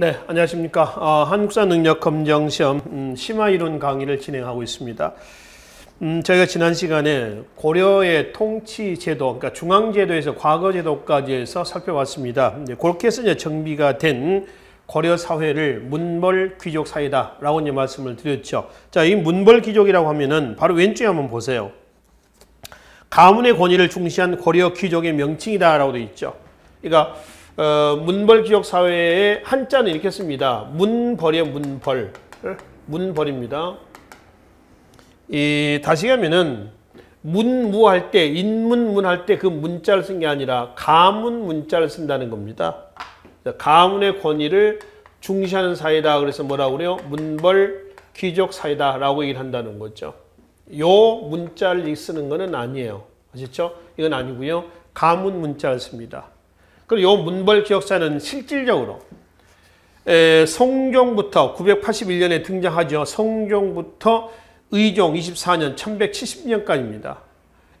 네, 안녕하십니까. 한국사 능력 검정 시험 심화 이론 강의를 진행하고 있습니다. 저희가 지난 시간에 고려의 통치 제도, 그러니까 중앙 제도에서 과거 제도까지 해서 살펴봤습니다. 그렇게 해서 이제 정비가 된 고려 사회를 문벌 귀족 사회다라고 이제 말씀을 드렸죠. 자, 이 문벌 귀족이라고 하면은 바로 왼쪽에 한번 보세요. 가문의 권위를 중시한 고려 귀족의 명칭이다라고 되어 있죠. 그러니까 문벌 귀족 사회의 한자는 이렇게 씁니다. 문벌이에요, 문벌. 문벌입니다. 다시 가면은 문무할 때, 인문문할 때 그 문자를 쓴 게 아니라 가문 문자를 쓴다는 겁니다. 가문의 권위를 중시하는 사회다. 그래서 뭐라고 그래요? 문벌 귀족 사회다라고 얘기를 한다는 거죠. 요 문자를 쓰는 거는 아니에요. 아시죠? 이건 아니고요. 가문 문자를 씁니다. 그리고 요 문벌 기억사는 실질적으로 성종부터 981년에 등장하죠. 성종부터 의종 24년 1170년까지입니다.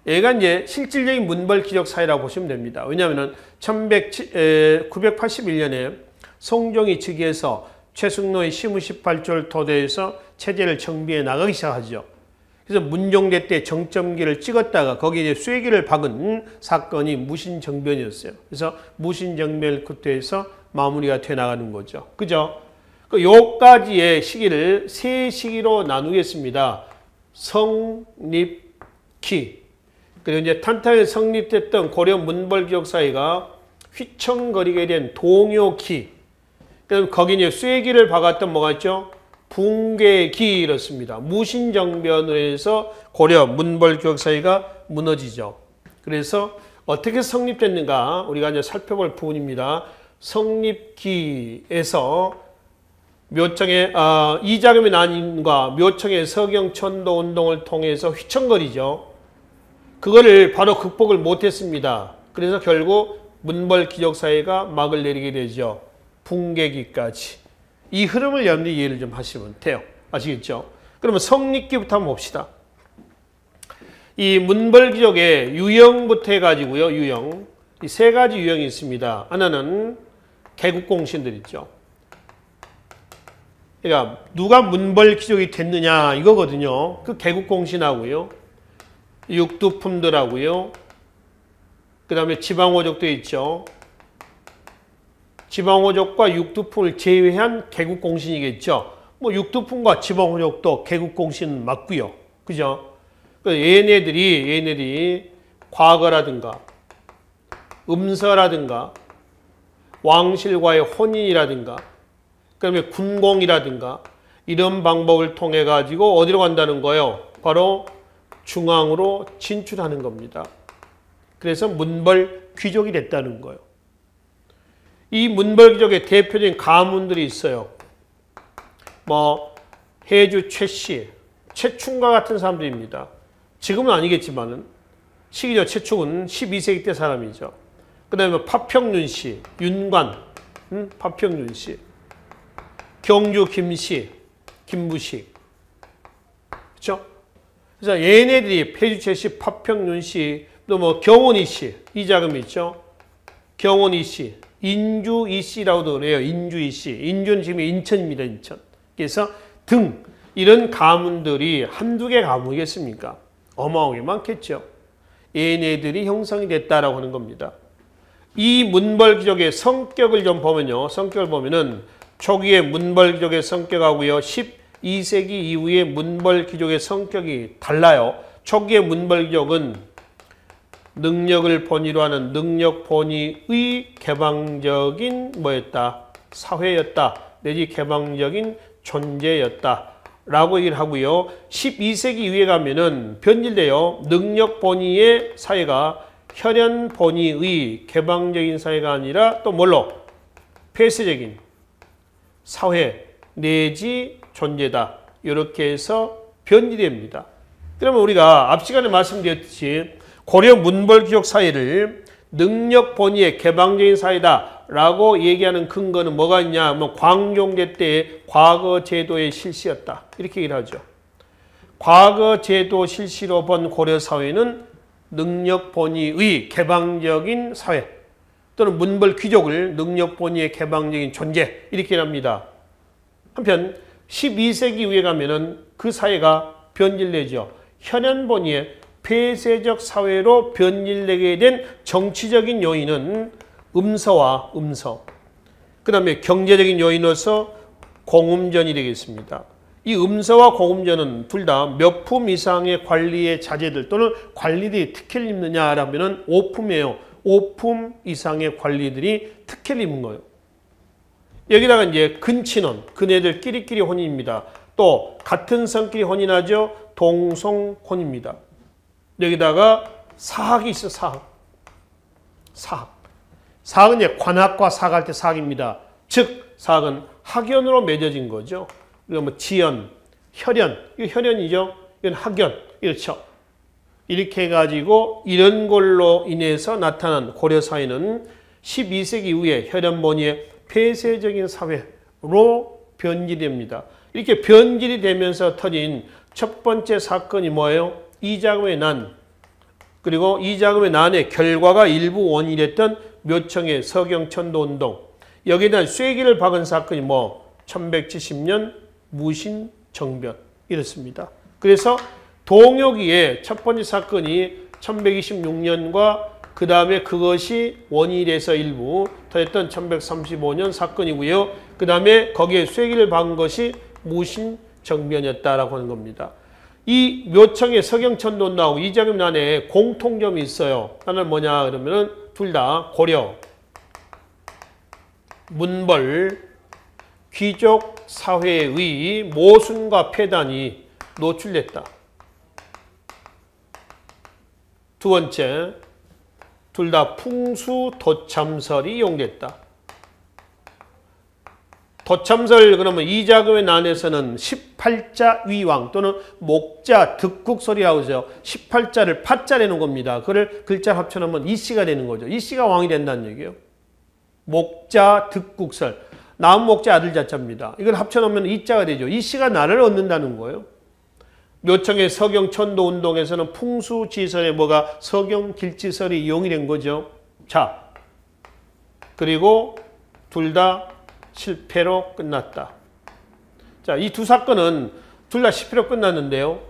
얘가 이제 실질적인 문벌 기적 사회라고 보시면 됩니다. 왜냐하면 981년에 성종이 즉위해서 최승로의 시무 18조를 토대해서 체제를 정비해 나가기 시작하죠. 그래서 문종대 때 정점기를 찍었다가 거기에 쐐기를 박은 사건이 무신정변이었어요. 그래서 무신정변을 끝에서 마무리가 돼 나가는 거죠. 그죠? 요까지의 시기를 세 시기로 나누겠습니다. 성립기. 그리고 이제 탄탄히 성립됐던 고려 문벌기록 사회가 휘청거리게 된 동요기. 그럼 거기 이제 쐐기를 박았던 뭐가 있죠? 붕괴기 이렇습니다. 무신정변으로 해서 고려 문벌기록 사회가 무너지죠. 그래서 어떻게 성립됐는가 우리가 이제 살펴볼 부분입니다. 성립기에서 묘청의 이자금의 난임과 묘청의 서경천도 운동을 통해서 휘청거리죠. 그거를 바로 극복을 못했습니다. 그래서 결국 문벌기록 사회가 막을 내리게 되죠. 붕괴기까지. 이 흐름을 여러분들이 이해를 좀 하시면 돼요. 아시겠죠? 그러면 성립기부터 한번 봅시다. 이 문벌기족의 유형부터 해가지고요. 유형. 이 세 가지 유형이 있습니다. 하나는 개국공신들 있죠. 그러니까 누가 문벌기족이 됐느냐 이거거든요. 그 개국공신하고요. 육두품들하고요. 그 다음에 지방호족도 있죠. 지방호족과 육두품을 제외한 개국공신이겠죠. 뭐 육두품과 지방호족도 개국공신 맞고요. 그죠? 얘네들이 과거라든가 음서라든가 왕실과의 혼인이라든가 그다음에 군공이라든가 이런 방법을 통해 가지고 어디로 간다는 거예요? 바로 중앙으로 진출하는 겁니다. 그래서 문벌 귀족이 됐다는 거예요. 이 문벌귀족의 대표적인 가문들이 있어요. 뭐 해주 최씨, 최충과 같은 사람들입니다. 지금은 아니겠지만은 시기죠. 최충은 12세기 때 사람이죠. 그 다음에 파평윤씨, 윤관, 파평윤씨, 경주 김씨, 김부식, 그렇죠? 그래서 얘네들이 해주 최씨, 파평윤씨, 또 뭐 경원이씨, 이자금이 있죠. 경원이씨. 인주 이씨라고도 그래요. 인주 이씨. 인주는 지금 인천입니다. 인천. 그래서 등 이런 가문들이 한두 개 가문이겠습니까? 어마어마하게 많겠죠. 얘네들이 형성이 됐다라고 하는 겁니다. 이 문벌귀족의 성격을 좀 보면요. 성격을 보면은 초기의 문벌귀족의 성격하고요. 12세기 이후의 문벌귀족의 성격이 달라요. 초기의 문벌귀족은 능력을 본위로 하는 능력 본위의 개방적인 뭐였다? 사회였다. 내지 개방적인 존재였다. 라고 얘기를 하고요. 12세기 이후에 가면은 변질돼요. 능력 본위의 사회가 혈연 본위의 개방적인 사회가 아니라 또 뭘로? 폐쇄적인 사회 내지 존재다. 이렇게 해서 변질됩니다. 그러면 우리가 앞 시간에 말씀드렸듯이 고려 문벌귀족 사회를 능력 본위의 개방적인 사회다 라고 얘기하는 근거는 뭐가 있냐? 뭐 광종대 때의 과거 제도의 실시였다. 이렇게 얘기를 하죠. 과거 제도 실시로 본 고려 사회는 능력 본위의 개방적인 사회 또는 문벌 귀족을 능력본위의 개방적인 존재 이렇게 합니다. 한편 12세기 이후에 가면은 그 사회가 변질되죠. 현현본위의 폐쇄적 사회로 변질되게 된 정치적인 요인은 음서와 음서, 그 다음에 경제적인 요인으로서 공음전이 되겠습니다. 이 음서와 공음전은 둘 다 몇 품 이상의 관리의 자제들 또는 관리들이 특혜를 입느냐라면 5품이에요. 5품 이상의 관리들이 특혜를 입는 거예요. 여기다가 이제 근친혼, 그네들끼리끼리 혼인입니다. 또 같은 성끼리 혼인하죠. 동성혼입니다. 여기다가 사학이 있어, 사학. 사학은 이제 관학과 사학할 때 사학입니다. 즉, 사학은 학연으로 맺어진 거죠. 그리고 뭐 지연, 혈연, 이거 혈연이죠. 이건 학연, 이렇죠. 이렇게 해가지고 이런 걸로 인해서 나타난 고려 사회는 12세기 이후에 혈연본위의 폐쇄적인 사회로 변질됩니다. 이렇게 변질이 되면서 터진 첫 번째 사건이 뭐예요? 이자금의 난. 그리고 이자금의 난의 결과가 일부 원인이 됐던 묘청의 서경천도운동. 여기에 대한 쐐기를 박은 사건이 1170년 무신정변 이렇습니다. 그래서 동혁이의 첫 번째 사건이 1126년과 그 다음에 그것이 원인이 돼서 일부 더했던 1135년 사건이고요. 그 다음에 거기에 쐐기를 박은 것이 무신정변이었다라고 하는 겁니다. 이 묘청의 서경천도운동하고 이자금 난에 공통점이 있어요. 하나는 뭐냐 그러면은 둘 다 고려, 문벌, 귀족 사회의 모순과 폐단이 노출됐다. 두 번째, 둘 다 풍수 도참설이 이용됐다. 도참설 그러면 이자금의 난에서는 18자 위왕 또는 목자 득국설이라고 하죠. 18자를 파자 내는 겁니다. 그걸 글자 합쳐놓으면 이씨가 되는 거죠. 이씨가 왕이 된다는 얘기예요. 목자 득국설. 나은 목자 아들 자자입니다. 이걸 합쳐놓으면 이자가 되죠. 이씨가 나를 얻는다는 거예요. 묘청의 서경천도운동에서는 풍수지설에 뭐가 서경길지설이 이용이 된 거죠. 자, 그리고 둘 다 실패로 끝났다. 자, 이 두 사건은 둘 다 실패로 끝났는데요.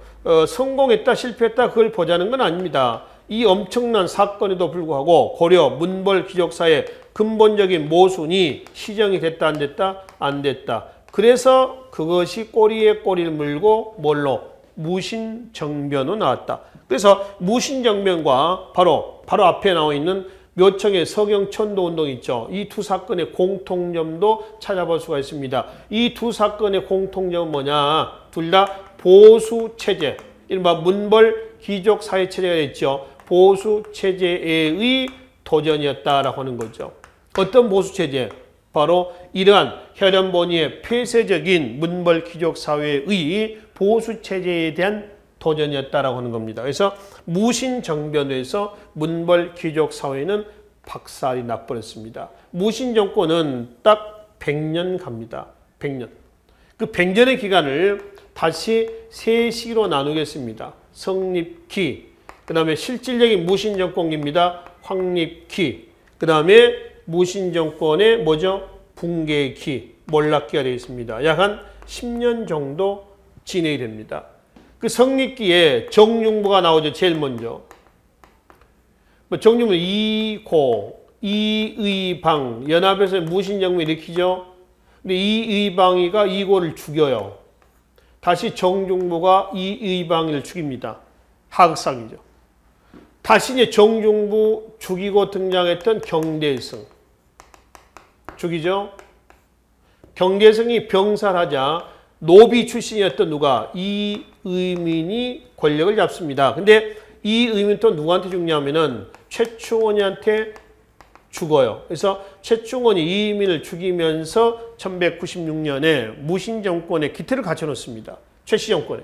성공했다, 실패했다 그걸 보자는 건 아닙니다. 이 엄청난 사건에도 불구하고 고려, 문벌, 귀족사의 근본적인 모순이 시정이 됐다, 안 됐다? 안 됐다. 그래서 그것이 꼬리에 꼬리를 물고 뭘로? 무신정변으로 나왔다. 그래서 무신정변과 바로 앞에 나와 있는 묘청의 서경천도운동 있죠. 이 두 사건의 공통점도 찾아볼 수가 있습니다. 이 두 사건의 공통점은 뭐냐? 둘 다 보수체제, 이른바 문벌 귀족 사회체제가 있죠. 보수체제의 도전이었다라고 하는 거죠. 어떤 보수체제? 바로 이러한 혈연본위의 폐쇄적인 문벌 귀족 사회의 보수체제에 대한 도전이었다라고 하는 겁니다. 그래서 무신정변에서 문벌 귀족 사회는 박살이 나버렸습니다. 무신정권은 딱 100년 갑니다. 100년. 그 100년의 기간을 다시 세 시기로 나누겠습니다. 성립기, 그 다음에 실질적인 무신정권기입니다. 확립기, 그 다음에 무신정권의 뭐죠? 붕괴기, 몰락기가 되어 있습니다. 약 한 10년 정도 진행이 됩니다. 그 성립기에 정중부가 나오죠. 제일 먼저. 정중부 이고, 이의방, 연합에서 무신정부 일으키죠. 근데 이의방이가 이고를 죽여요. 다시 정중부가 이의방이를 죽입니다. 하극상이죠. 다시 이제 정중부 죽이고 등장했던 경대성. 죽이죠. 경대성이 병살하자 노비 출신이었던 누가? 이의민이 권력을 잡습니다. 근데 이의민 또 누구한테 죽냐면은 최충원이한테 죽어요. 그래서 최충원이 이의민을 죽이면서 1196년에 무신정권의 기틀을 갖춰놓습니다. 최씨 정권에.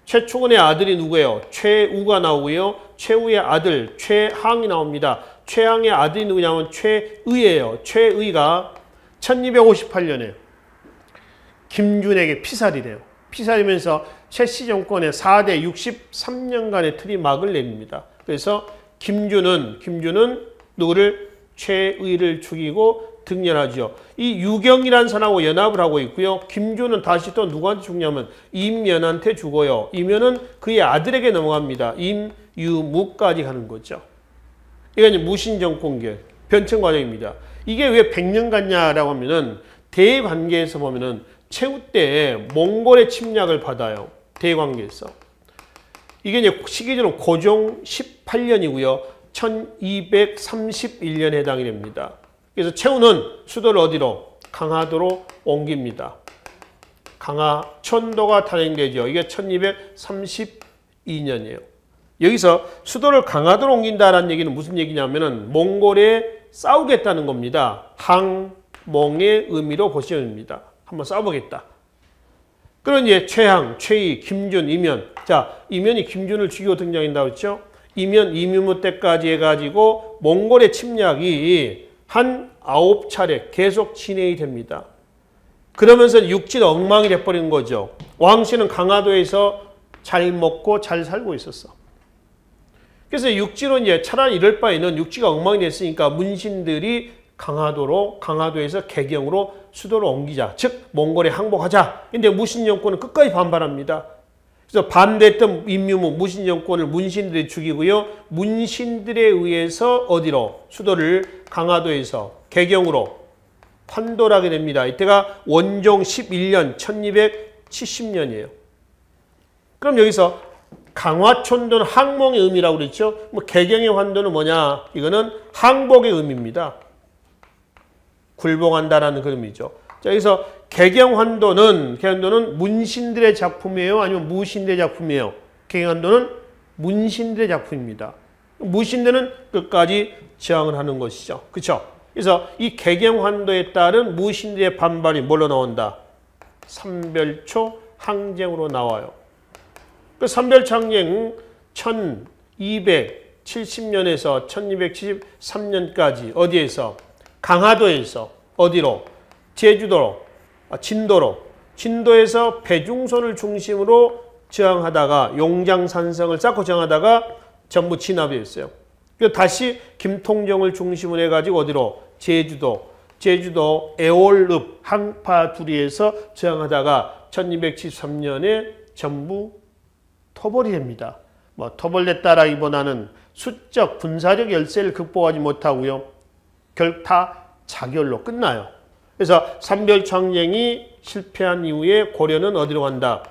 최충원의 아들이 누구예요? 최우가 나오고요. 최우의 아들 최항이 나옵니다. 최항의 아들이 누구냐면 최의예요. 최의가 1258년에 김준에게 피살이래요. 피살이면서 최씨 정권의 4대 63년간의 틀이 막을 내립니다. 그래서 김준은 누구를? 최의를 죽이고 등렬하죠. 이 유경이라는 사람하고 연합을 하고 있고요. 김주는 다시 또 누구한테 죽냐면 임면한테 죽어요. 임면은 그의 아들에게 넘어갑니다. 임유무까지 가는 거죠. 이게 이제 무신정권계 변천 과정입니다. 이게 왜 100년 갔냐라고 하면은 대관계에서 보면은 최후 때 몽골의 침략을 받아요. 대관계에서. 이게 이제 시기적으로 고종 18년이고요. 1231년에 해당이 됩니다. 그래서 최후는 수도를 어디로? 강화도로 옮깁니다. 강화천도가 탄생되죠. 이게 1232년이에요. 여기서 수도를 강화도로 옮긴다라는 얘기는 무슨 얘기냐면은 몽골에 싸우겠다는 겁니다. 항몽의 의미로 보시면 됩니다. 한번 싸워보겠다. 그런 이제 최항, 최희, 김준, 이면. 자, 이면이 김준을 죽이고 등장한다고 했죠. 이면 이뮤무 때까지 해가지고 몽골의 침략이 한 9차례 계속 진행이 됩니다. 그러면서 육지는 엉망이 돼버린 거죠. 왕씨는 강화도에서 잘 먹고 잘 살고 있었어. 그래서 육지로 이제 차라리 이럴 바에는 육지가 엉망이 됐으니까 문신들이 강화도에서 개경으로 수도를 옮기자. 즉 몽골에 항복하자. 근데 무신정권은 끝까지 반발합니다. 그래서 반대했던 임유무 무신정권을 문신들이 죽이고요. 문신들에 의해서 어디로? 수도를 강화도에서 개경으로 환도하게 됩니다. 이때가 원종 11년 1270년이에요. 그럼 여기서 강화촌도는 항몽의 의미라고 그랬죠. 뭐 개경의 환도는 뭐냐? 이거는 항복의 의미입니다. 굴복한다라는 그런 의미죠. 자, 여기서 개경환도는 문신들의 작품이에요? 아니면 무신들의 작품이에요? 개경환도는 문신들의 작품입니다. 무신들은 끝까지 저항을 하는 것이죠. 그렇죠? 그래서 이 개경환도에 따른 무신들의 반발이 뭘로 나온다? 삼별초 항쟁으로 나와요. 그 삼별초 항쟁 1270년에서 1273년까지 어디에서? 강화도에서 어디로? 제주도로, 진도에서 배중선을 중심으로 저항하다가 용장산성을 쌓고 저항하다가 전부 진압이 됐어요. 그래서 다시 김통정을 중심으로 해가지고 어디로? 제주도 애월읍 항파두리에서 저항하다가 1273년에 전부 토벌이 됩니다. 뭐 토벌됐다라기보다는 수적 군사적 열세를 극복하지 못하고요. 결타 자결로 끝나요. 그래서 삼별청쟁이 실패한 이후에 고려는 어디로 간다?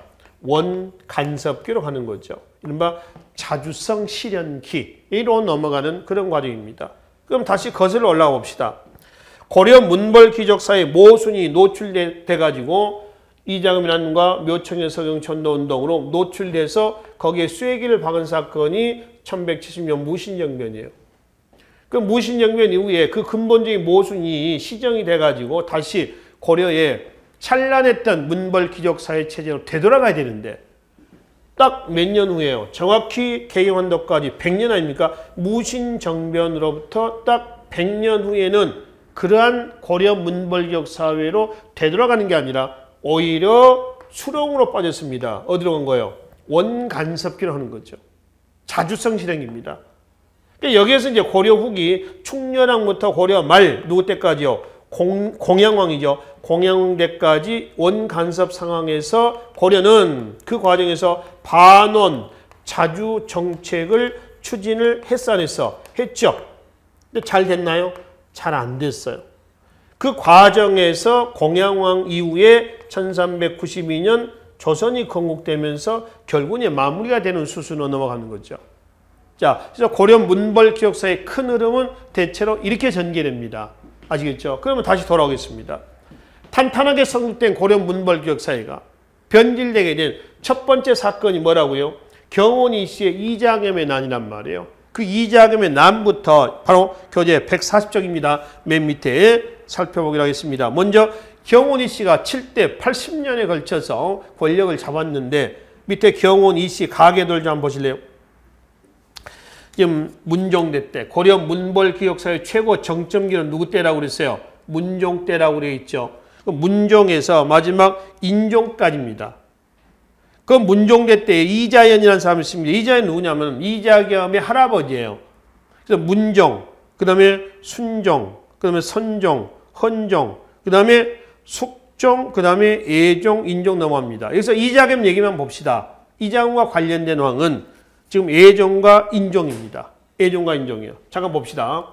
원간섭기로 가는 거죠. 이른바 자주성 실현기로 넘어가는 그런 과정입니다. 그럼 다시 거슬러 올라가 봅시다. 고려 문벌 귀족사의 모순이 노출돼가지고 이장음이란과 묘청의 서경천도 운동으로 노출돼서 거기에 쐐기를 박은 사건이 1170년 무신정변이에요. 그 무신정변 이후에 그 근본적인 모순이 시정이 돼가지고 다시 고려에 찬란했던 문벌 귀족사회 체제로 되돌아가야 되는데 딱 몇 년 후에요. 정확히 개경환도까지 100년 아닙니까? 무신정변으로부터 딱 100년 후에는 그러한 고려 문벌 귀족사회로 되돌아가는 게 아니라 오히려 수렁으로 빠졌습니다. 어디로 간 거예요? 원간섭기로 하는 거죠. 자주성 실행입니다. 여기에서 이제 고려 후기 충렬왕부터 고려 말 누구 때까지요? 공양왕이죠. 공양왕 때까지 원간섭 상황에서 고려는 그 과정에서 반원 자주 정책을 추진을 했어 안 했어? 했죠. 근데 잘 됐나요? 잘 안 됐어요. 그 과정에서 공양왕 이후에 1392년 조선이 건국되면서 결국은 마무리가 되는 수순으로 넘어가는 거죠. 자, 그래서 고려 문벌 기억사의 큰 흐름은 대체로 이렇게 전개됩니다. 아시겠죠? 그러면 다시 돌아오겠습니다. 탄탄하게 성립된 고려 문벌 기억사회가 변질되게 된 첫 번째 사건이 뭐라고요? 경원이 씨의 이자겸의 난이란 말이에요. 그 이자겸의 난부터 바로 교재 140쪽입니다. 맨 밑에 살펴보기로 하겠습니다. 먼저 경원이 씨가 7대 80년에 걸쳐서 권력을 잡았는데 밑에 경원이 씨 가계돌 한번 보실래요? 지금 문종대 때 고려 문벌 기억사의 최고 정점기는 누구 때라고 그랬어요? 문종 때라고 그래 있죠. 문종에서 마지막 인종까지입니다. 그 문종대 때 이자연이라는 사람이 있습니다. 이자연 누구냐면 이자겸의 할아버지예요. 그래서 문종, 그 다음에 순종, 그 다음에 선종, 헌종, 그 다음에 숙종, 그 다음에 예종, 인종 넘어갑니다. 여기서 이자겸 얘기만 봅시다. 이자겸과 관련된 왕은 지금 예종과 인종입니다. 예종과 인종이요. 잠깐 봅시다.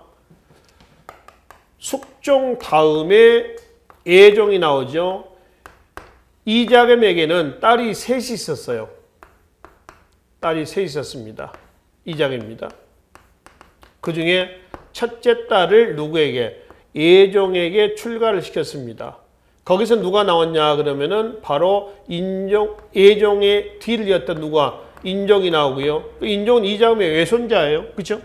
숙종 다음에 예종이 나오죠. 이자겸에게는 딸이 셋이 있었어요. 딸이 셋이 있었습니다. 이자겸입니다. 그 중에 첫째 딸을 누구에게? 예종에게 출가를 시켰습니다. 거기서 누가 나왔냐 그러면은 바로 예종의 뒤를 이었던 누가? 인종이 나오고요. 인종은 이자겸의 외손자예요. 그렇죠?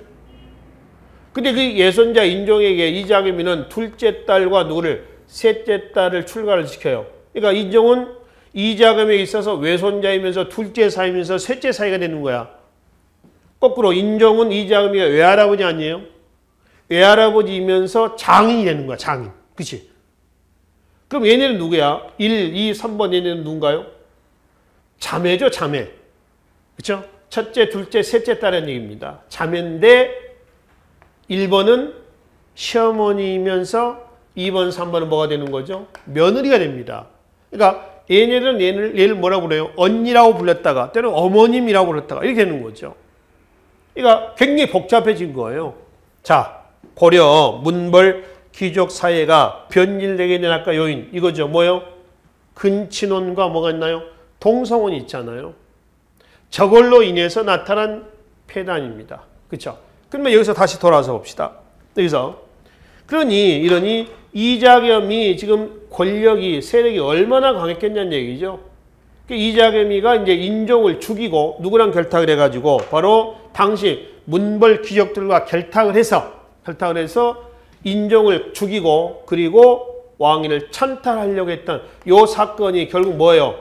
근데 그 예손자 인종에게 이자겸이는 둘째 딸과 누구를? 셋째 딸을 출가를 시켜요. 그러니까 인종은 이자겸에 있어서 외손자이면서 둘째 사이면서 셋째 사이가 되는 거야. 거꾸로 인종은 이자겸이가 외할아버지 아니에요? 외할아버지이면서 장인이 되는 거야. 장인. 그치? 그럼 얘네는 누구야? 1, 2, 3번 얘네는 누군가요? 자매죠. 자매. 그쵸? 첫째, 둘째, 셋째 딸의 얘기입니다. 자매인데 1번은 시어머니이면서 2번, 3번은 뭐가 되는 거죠? 며느리가 됩니다. 그러니까 얘네들은 얘를 뭐라고 그래요? 언니라고 불렀다가 때로는 어머님이라고 불렀다가 이렇게 되는 거죠. 그러니까 굉장히 복잡해진 거예요. 자, 고려 문벌 귀족 사회가 변질되게 된 아까 요인 이거죠. 뭐요? 근친혼과 뭐가 있나요? 동성혼이 있잖아요. 저걸로 인해서 나타난 폐단입니다. 그렇죠? 그러면 여기서 다시 돌아와서 봅시다. 여기서 이러니 이자겸이 지금 권력이 세력이 얼마나 강했겠냐는 얘기죠. 이자겸이가 이제 인종을 죽이고 누구랑 결탁을 해가지고 바로 당시 문벌 귀족들과 결탁을 해서 인종을 죽이고 그리고 왕위를 찬탈하려고 했던 요 사건이 결국 뭐예요?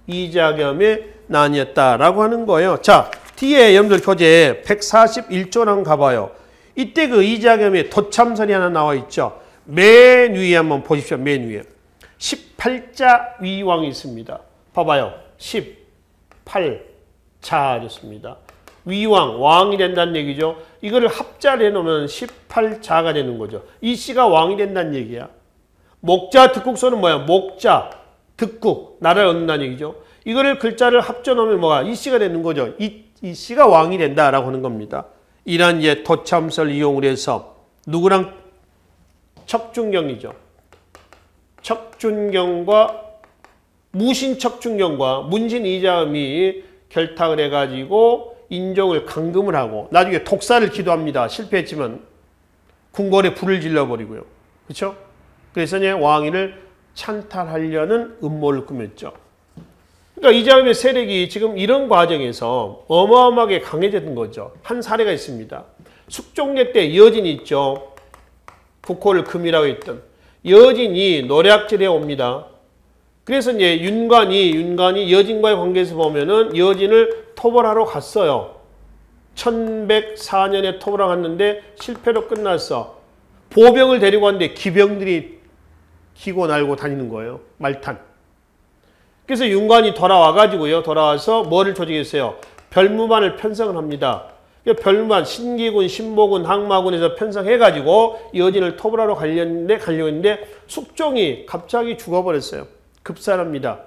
이자겸의 난이었다라고 하는 거예요. 자, 뒤에 여러분들 교재 141조랑 가봐요. 이때 그 이자겸의 도참설이 하나 나와 있죠. 맨 위에 한번 보십시오. 맨 위에. 18자 위왕이 있습니다. 봐봐요. 18자 좋습니다. 위왕, 왕이 된다는 얘기죠. 이거를 합자를 해놓으면 18자가 되는 거죠. 이 씨가 왕이 된다는 얘기야. 목자, 득국소는 뭐야? 목자, 득국, 나라를 얻는다는 얘기죠. 이거를 글자를 합쳐놓으면 뭐가? 이 씨가 되는 거죠. 이 씨가 왕이 된다라고 하는 겁니다. 이런 이제 도참설 이용을 해서 누구랑? 척준경이죠. 척준경과 무신척준경과 문신 이자겸이 결탁을 해가지고 인종을 감금을 하고 나중에 독사를 기도합니다. 실패했지만 궁궐에 불을 질러버리고요. 그렇죠? 그래서 이제 왕위를 찬탈하려는 음모를 꾸몄죠. 그러니까 이자겸의 세력이 지금 이런 과정에서 어마어마하게 강해졌던 거죠. 한 사례가 있습니다. 숙종제 때 여진이 있죠. 국호를 금이라고 했던 여진이 노략질해 옵니다. 그래서 이제 윤관이 여진과의 관계에서 보면은 여진을 토벌하러 갔어요. 1104년에 토벌하러 갔는데 실패로 끝났어. 보병을 데리고 왔는데 기병들이 기고 날고 다니는 거예요. 말탄. 그래서 윤관이 돌아와서 뭐를 조직했어요? 별무반을 편성을 합니다. 별무반, 신기군, 신모군, 항마군에서 편성해가지고 여진을 토벌하러 가려고 했는데 숙종이 갑자기 죽어버렸어요. 급살합니다.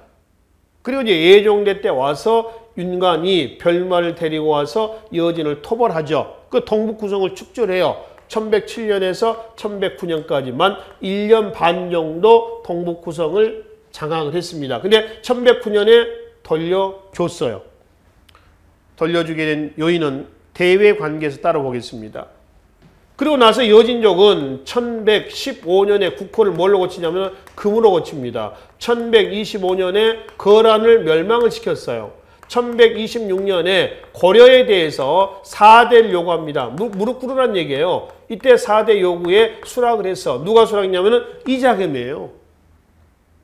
그리고 이제 예종대 때 와서 윤관이 별무반을 데리고 와서 여진을 토벌하죠. 그 동북구성을 축출해요. 1107년에서 1109년까지만 1년 반 정도 동북구성을 장악을 했습니다. 근데 1109년에 돌려줬어요. 돌려주게 된 요인은 대외 관계에서 따라보겠습니다. 그리고 나서 여진족은 1115년에 국호를 뭘로 고치냐면 금으로 고칩니다. 1125년에 거란을 멸망을 시켰어요. 1126년에 고려에 대해서 4대를 요구합니다. 무릎 꿇으란 얘기예요. 이때 4대 요구에 수락을 했어. 누가 수락했냐면 이자겸이에요.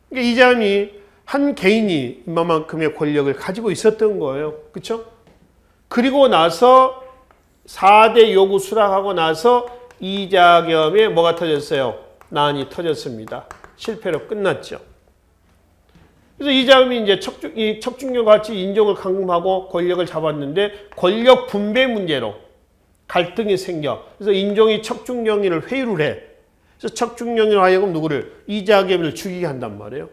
그러니까 이자겸이 한 개인이 이만큼의 권력을 가지고 있었던 거예요. 그렇죠? 그리고 나서 4대 요구 수락하고 나서 이자겸의 뭐가 터졌어요? 난이 터졌습니다. 실패로 끝났죠. 그래서 이자겸이 이제 척준경 같이 인종을 감금하고 권력을 잡았는데 권력 분배 문제로 갈등이 생겨. 그래서 인종이 척중령이를 회유를 해. 그래서 척중령이로 하여금 누구를? 이자겸을 죽이게 한단 말이에요.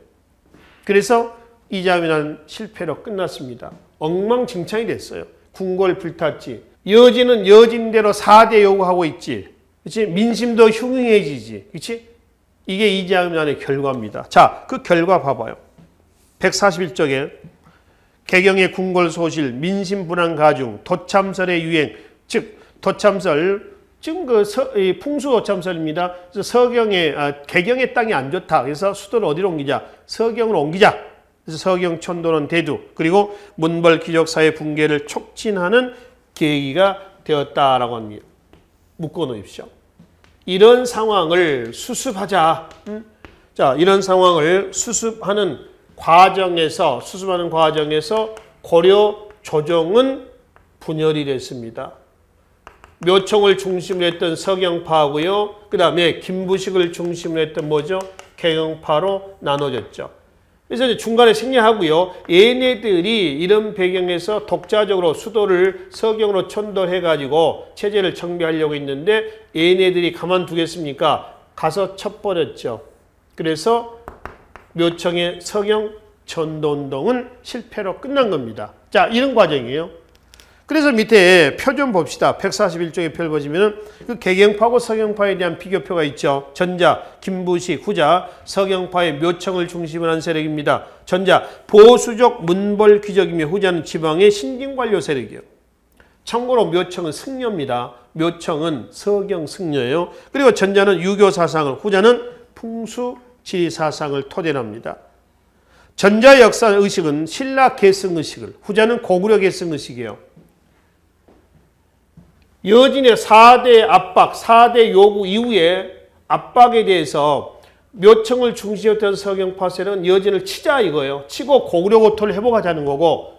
그래서 이자겸은 실패로 끝났습니다. 엉망진창이 됐어요. 궁궐 불탔지. 여진은 여진대로 4대 요구하고 있지. 그렇지? 민심도 흉흉해지지. 그렇지? 이게 이자겸의 결과입니다. 자, 그 결과 봐봐요. 141쪽에 개경의 궁궐 소실, 민심 불안 가중, 도참설의 유행, 즉 도참설, 지금 풍수 도참설입니다. 그래서 개경의 땅이 안 좋다. 그래서 수도를 어디로 옮기자? 서경으로 옮기자. 그래서 서경 천도는 대두, 그리고 문벌 귀족사회 붕괴를 촉진하는 계기가 되었다라고 합니다. 묶어 놓으십시오. 이런 상황을 수습하자. 자, 이런 상황을 수습하는 과정에서 고려 조정은 분열이 됐습니다. 묘청을 중심으로 했던 서경파하고요. 그 다음에 김부식을 중심으로 했던 뭐죠? 개경파로 나눠졌죠. 그래서 이제 중간에 생략하고요. 얘네들이 이런 배경에서 독자적으로 수도를 서경으로 천도해가지고 체제를 정비하려고 했는데 얘네들이 가만두겠습니까? 가서 쳐버렸죠. 그래서 묘청의 서경 천도운동은 실패로 끝난 겁니다. 자, 이런 과정이에요. 그래서 밑에 표 좀 봅시다. 141쪽의 표를 보시면은 그 개경파하고 서경파에 대한 비교표가 있죠. 전자, 김부식, 후자, 서경파의 묘청을 중심으로 한 세력입니다. 전자, 보수적 문벌 귀족이며 후자는 지방의 신진관료 세력이에요. 참고로 묘청은 승려입니다. 묘청은 서경 승려예요. 그리고 전자는 유교 사상을, 후자는 풍수 지리 사상을 토대로 합니다. 전자 역사 의식은 신라 계승 의식을, 후자는 고구려 계승 의식이에요. 여진의 4대 압박, 4대 요구 이후에 압박에 대해서 묘청을 중시했던 서경파 세력은 여진을 치자 이거예요. 치고 고구려 고토를 회복하자는 거고,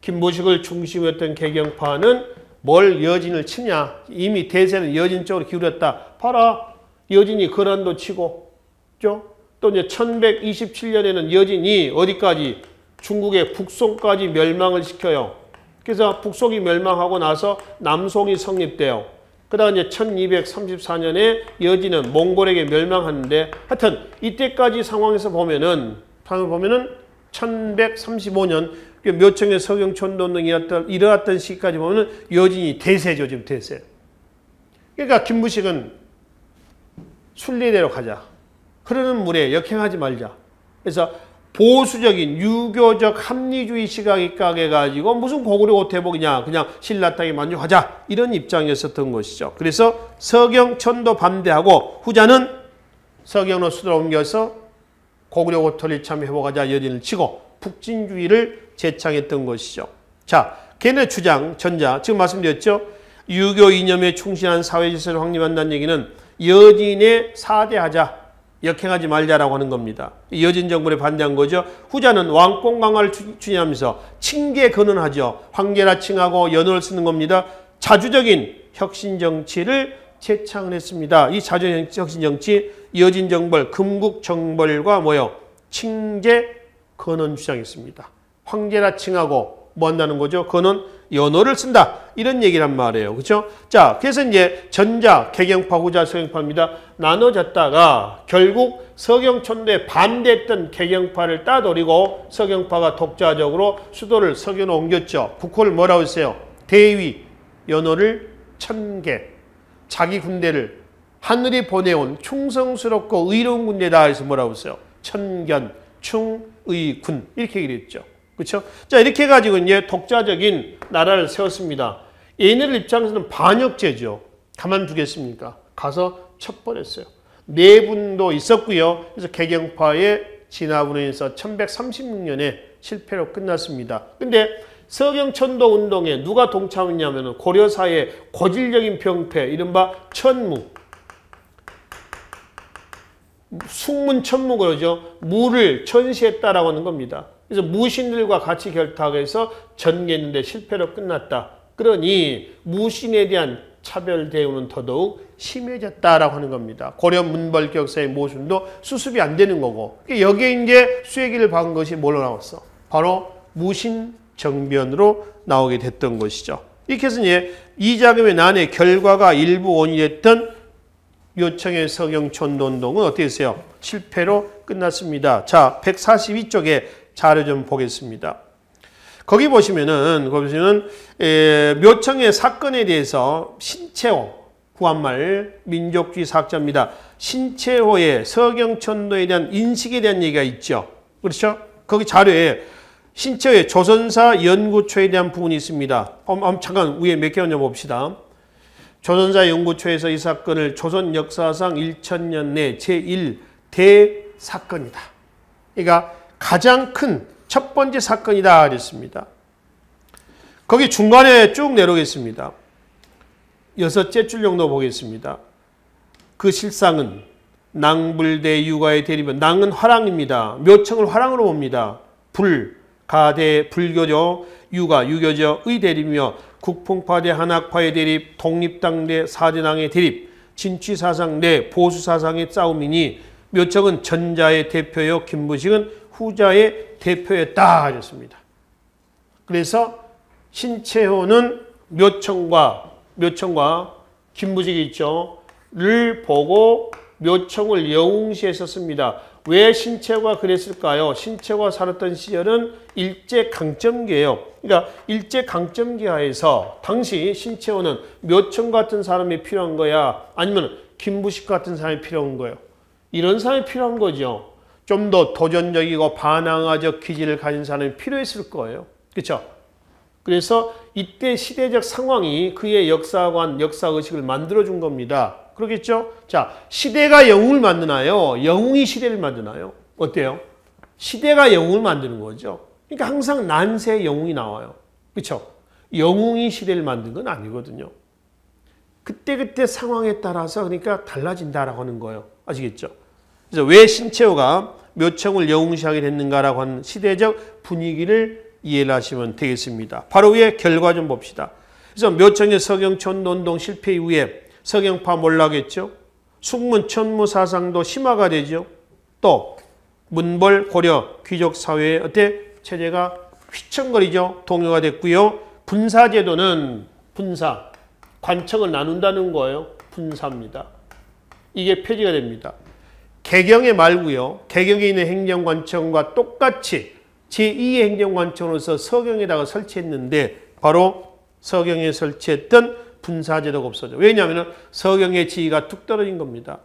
김부식을 중심으로 했던 개경파는 뭘 여진을 치냐. 이미 대세는 여진 쪽으로 기울였다. 봐라. 여진이 거란도 치고, 또 이제 1127년에는 여진이 어디까지? 중국의 북송까지 멸망을 시켜요. 그래서 북송이 멸망하고 나서 남송이 성립돼요. 그 다음 이제 1234년에 여진은 몽골에게 멸망하는데, 하여튼 이때까지 상황에서 보면은 1135년 묘청의 서경천도운동이 일어났던 시기까지 보면은 여진이 대세죠. 지금 대세. 그러니까 김부식은 순리대로 가자. 흐르는 물에 역행하지 말자. 그래서 보수적인 유교적 합리주의 시각이 까게가지고 무슨 고구려 고태복이냐, 그냥 신라 땅에 만족하자, 이런 입장이었었던 것이죠. 그래서 서경천도 반대하고 후자는 서경으로 수도로 옮겨서 고구려 고토를 참 회복하자 여진을 치고 북진주의를 제창했던 것이죠. 자, 걔네 주장 전자, 지금 말씀드렸죠. 유교 이념에 충실한 사회질서를 확립한다는 얘기는 여진의 4대하자, 역행하지 말자라고 하는 겁니다. 여진 정부에 반대한 거죠. 후자는 왕권 강화를 추진하면서 칭계 근언하죠. 황제라 칭하고 연호를 쓰는 겁니다. 자주적인 혁신 정치를 제창을 했습니다. 이 자주적인 혁신 정치, 여진 정벌, 금국 정벌과 뭐요? 칭제 근언 주장했습니다. 황제라 칭하고 뭐 한다는 거죠? 그는 연호를 쓴다. 이런 얘기란 말이에요. 그렇죠? 자, 그래서 이제 전자, 개경파, 후자, 서경파입니다. 나눠졌다가 결국 서경천도에 반대했던 개경파를 따돌리고 서경파가 독자적으로 수도를 서경으로 옮겼죠. 국호를 뭐라고 했어요? 대위, 연호를 천개. 자기 군대를 하늘이 보내온 충성스럽고 의로운 군대다 해서 뭐라고 했어요? 천견, 충의군. 이렇게 얘기를 했죠. 그렇죠? 자, 이렇게 해가지고 이제 독자적인 나라를 세웠습니다. 얘네들 입장에서는 반역죄죠. 가만두겠습니까? 가서 쳐버렸어요. 내분도 있었고요. 그래서 개경파의 진압으로 인해서 1136년에 실패로 끝났습니다. 근데 서경천도 운동에 누가 동참했냐면 고려사의 고질적인 병폐, 이른바 천무. 숙문천무 그러죠. 무를 천시했다라고 하는 겁니다. 그래서 무신들과 같이 결탁해서 전개했는데 실패로 끝났다. 그러니 무신에 대한 차별 대우는 더더욱 심해졌다라고 하는 겁니다. 고려 문벌격사의 모순도 수습이 안 되는 거고, 여기에 이제 쐐기를 박은 것이 뭘로 나왔어? 바로 무신 정변으로 나오게 됐던 것이죠. 이렇게 해서 이제 이자금의 난의 결과가 일부 원인이 됐던 묘청의 서경촌도운동은 어떻게 했어요? 실패로 끝났습니다. 자, 142쪽에 자료 좀 보겠습니다. 거기 보시면은 묘청의 사건에 대해서 신채호, 구한말 민족주의 사학자입니다. 신채호의 서경촌도에 대한 인식에 대한 얘기가 있죠. 그렇죠? 거기 자료에 신채호의 조선사 연구초에 대한 부분이 있습니다. 잠깐 위에 몇 개 얹어 봅시다. 조선사 연구초에서 이 사건을 조선 역사상 1000년 내 제1대사건이다. 그러니까 가장 큰 첫 번째 사건이다 그랬습니다. 거기 중간에 쭉 내려오겠습니다. 6째 줄 정도 보겠습니다. 그 실상은 낭불대 유가의 대립은 낭은 화랑입니다. 묘청을 화랑으로 봅니다. 불, 가대, 불교죠. 유가, 유교죠. 의 대립이며 국풍파대 한학파의 대립, 독립당대 사대당의 대립, 진취사상 내 보수사상의 싸움이니 묘청은 전자의 대표요 김부식은 후자의 대표였다 하셨습니다. 그래서 신채호는 묘청과 김부식이 있죠. 를 보고 묘청을 영웅시했었습니다. 왜 신채호가 그랬을까요? 신채호가 살았던 시절은 일제강점기예요. 그러니까 일제강점기하에서 당시 신채호는 묘청 같은 사람이 필요한 거야? 아니면 김부식 같은 사람이 필요한 거예요? 이런 사람이 필요한 거죠. 좀 더 도전적이고 반항아적 기질을 가진 사람이 필요했을 거예요. 그렇죠? 그래서 이때 시대적 상황이 그의 역사관, 역사의식을 만들어준 겁니다. 그러겠죠? 자, 시대가 영웅을 만드나요? 영웅이 시대를 만드나요? 어때요? 시대가 영웅을 만드는 거죠. 그러니까 항상 난세의 영웅이 나와요. 그렇죠? 영웅이 시대를 만든 건 아니거든요. 그때그때 상황에 따라서 그러니까 달라진다라고 하는 거예요. 아시겠죠? 그래서 왜 신채호가 묘청을 영웅시하게 됐는가라고 하는 시대적 분위기를 이해를 하시면 되겠습니다. 바로 위에 결과 좀 봅시다. 그래서 묘청의 서경촌도운동 실패 이후에 서경파 몰락했죠. 숙문 천무 사상도 심화가 되죠. 또 문벌 고려 귀족 사회의 어때 체제가 휘청거리죠. 동요가 됐고요. 분사제도는 분사 관청을 나눈다는 거예요. 분사입니다. 이게 폐지가 됩니다. 개경에 말고요. 개경에 있는 행정관청과 똑같이 제2의 행정관청으로서 서경에다가 설치했는데 바로 서경에 설치했던 분사제도가 없어져. 왜냐하면 서경의 지위가 뚝 떨어진 겁니다.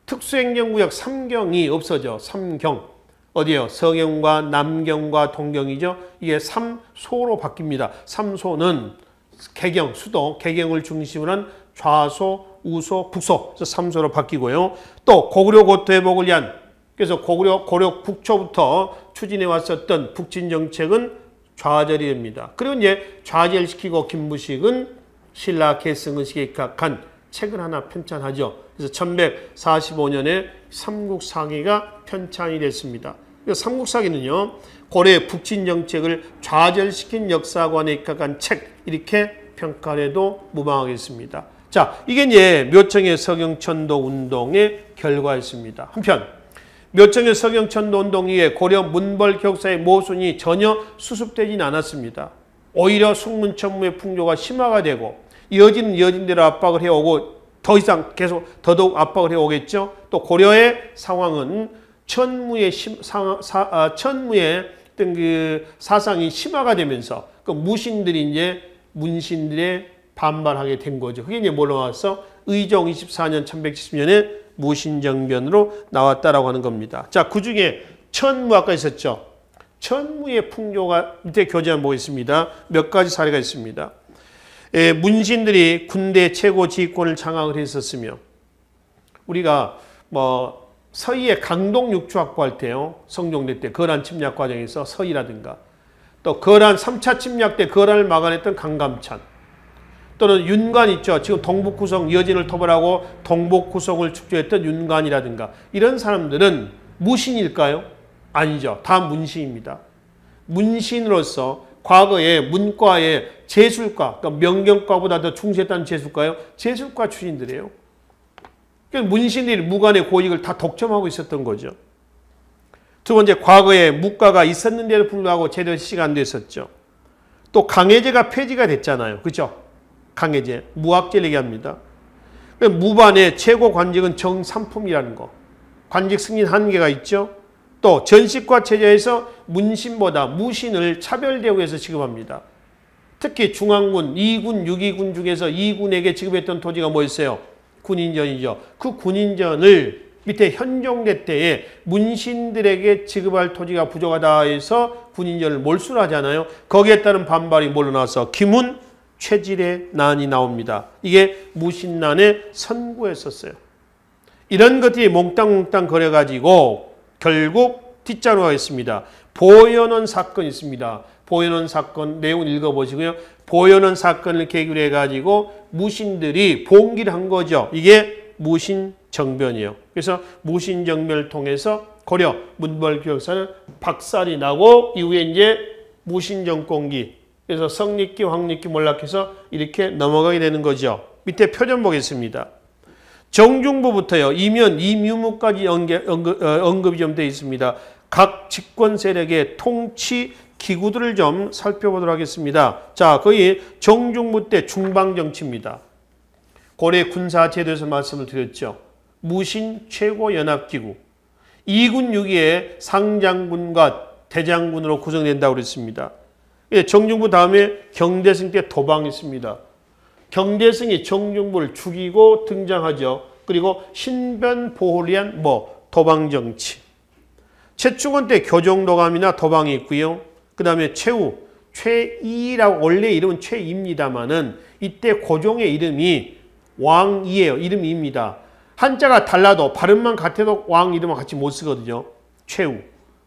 특수행정구역 3경이 없어져. 3경. 어디요? 서경과 남경과 동경이죠. 이게 3소로 바뀝니다. 3소는 개경, 수도, 개경을 중심으로 한 좌소, 우소, 북소. 그래서 3소로 바뀌고요. 또 고구려 고토회복을 위한 그래서 고려 국초부터 추진해 왔었던 북진 정책은 좌절이 됩니다. 그리고 이제 좌절시키고 김부식은 신라 계승을 시작한 책을 하나 편찬하죠. 그래서 1145년에 삼국사기가 편찬이 됐습니다. 그래서 삼국사기는요. 고려의 북진 정책을 좌절시킨 역사관에 입각한 책 이렇게 평가해도 무방하겠습니다. 자, 이게 이제 묘청의 서경천도 운동의 결과였습니다. 한편 묘청의 서경천도 운동 이후에 고려 문벌 격사의 모순이 전혀 수습되지는 않았습니다. 오히려 숙문천무의 풍조가 심화가 되고 이어지는 이어진대로 압박을 해오고 더 이상 계속 더더욱 압박을 해오겠죠. 또 고려의 상황은 천무의 어떤 그 사상이 심화가 되면서 그 무신들이 이제 문신들의 반발하게 된 거죠. 그게 이제 뭘로 나왔어? 의종 24년 1170년에 무신정변으로 나왔다라고 하는 겁니다. 자, 그 중에 천무 아까 있었죠. 천무의 풍조가 밑에 교재한 보겠습니다. 몇 가지 사례가 있습니다. 문신들이 군대 최고 지휘권을 장악을 했었으며 우리가 뭐 서희의 강동 육추 확보할 때요. 성종대 때 거란 침략 과정에서 서희라든가 또 거란 3차 침략 때 거란을 막아냈던 강감찬 또는 윤관 있죠. 지금 동북구성 여진을 토벌하고 동북구성을 축조했던 윤관이라든가 이런 사람들은 무신일까요? 아니죠. 다 문신입니다. 문신으로서 과거에 문과에 제술과, 그러니까 명경과보다 더 충실했다는 제술과요. 제술과 출신들이에요. 그러니까 문신들이 무관의 고익을 다 독점하고 있었던 거죠. 두 번째, 과거에 무과가 있었는데도 불구하고 제대로 시시가 안 됐었죠. 또 강해제가 폐지가 됐잖아요. 그렇죠? 강해제, 무학제를 얘기합니다. 무반의 최고 관직은 정삼품이라는 거. 관직 승인 한계가 있죠. 또 전식과 체제에서 문신보다 무신을 차별대우해서 지급합니다. 특히 중앙군, 2군, 6위군 중에서 2군에게 지급했던 토지가 뭐였어요? 군인전이죠. 그 군인전을 밑에 현종대 때에 문신들에게 지급할 토지가 부족하다 해서 군인전을 몰수를 하잖아요. 거기에 따른 반발이 뭘로 나와서 기문, 최질의 난이 나옵니다. 이게 무신난의 선구였었어요. 이런 것들이 몽땅몽땅 거려가지고 결국 뒷자로 하겠습니다. 보현원 사건이 있습니다. 보현원 사건 내용 읽어보시고요. 보현원 사건을 계기로 해가지고 무신들이 봉기를 한 거죠. 이게 무신정변이에요. 그래서 무신정변을 통해서 고려 문벌기역사는 박살이 나고 이후에 이제 무신정권기, 그래서 성립기, 황립기 몰락해서 이렇게 넘어가게 되는 거죠. 밑에 표전 보겠습니다. 정중부부터요. 이면, 이묘무까지 언급이 좀 되어 있습니다. 각 집권 세력의 통치 기구들을 좀 살펴보도록 하겠습니다. 자, 거의 정중부 때 중방정치입니다. 고려 군사제도에서 말씀을 드렸죠. 무신 최고연합기구. 2군 6위의 상장군과 대장군으로 구성된다고 그랬습니다. 정중부 다음에 경대승 때 도방이 있습니다. 경대승이 정중부를 죽이고 등장하죠. 그리고 신변 보호를 위한 도방정치. 최충원 때 교정도감이나 도방이 있고요. 그 다음에 최후, 최이라고 원래 이름은 최이입니다만은 이때 고종의 이름이 왕이에요. 이름입니다. 한자가 달라도 발음만 같아도 왕 이름과 같이 못 쓰거든요. 최후,